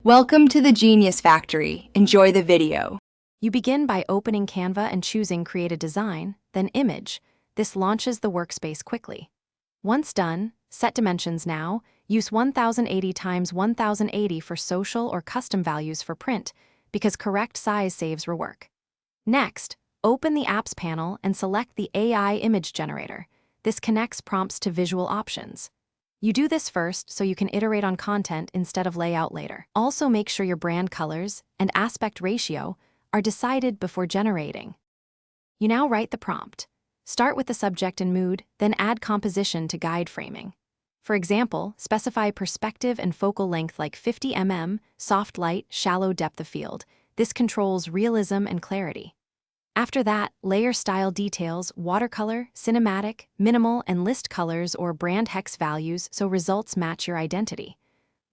Welcome to the Genius Factory. Enjoy the video. You begin by opening Canva and choosing Create a Design, then Image. This launches the workspace quickly. Once done, set dimensions now. Use 1080 x 1080 for social or custom values for print, because correct size saves rework. Next, open the Apps panel and select the AI Image Generator. This connects prompts to visual options. You do this first so you can iterate on content instead of layout later. Also make sure your brand colors and aspect ratio are decided before generating. You now write the prompt. Start with the subject and mood, then add composition to guide framing. For example, specify perspective and focal length like 50 mm, soft light, shallow depth of field. This controls realism and clarity. After that, layer style details, watercolor, cinematic, minimal, and list colors or brand hex values so results match your identity.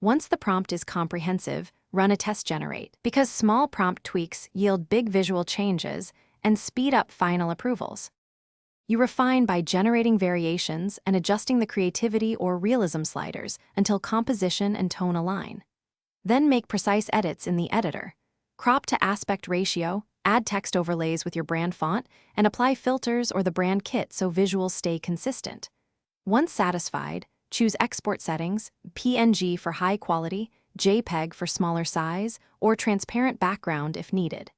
Once the prompt is comprehensive, run a test generate, because small prompt tweaks yield big visual changes and speed up final approvals. You refine by generating variations and adjusting the creativity or realism sliders until composition and tone align. Then make precise edits in the editor. Crop to aspect ratio, add text overlays with your brand font, and apply filters or the brand kit so visuals stay consistent. Once satisfied, choose export settings, PNG for high quality, JPEG for smaller size, or transparent background if needed.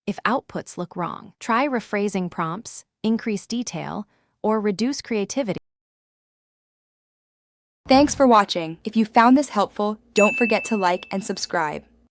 If outputs look wrong, try rephrasing prompts, increase detail, or reduce creativity. Thanks for watching. If you found this helpful, don't forget to like and subscribe.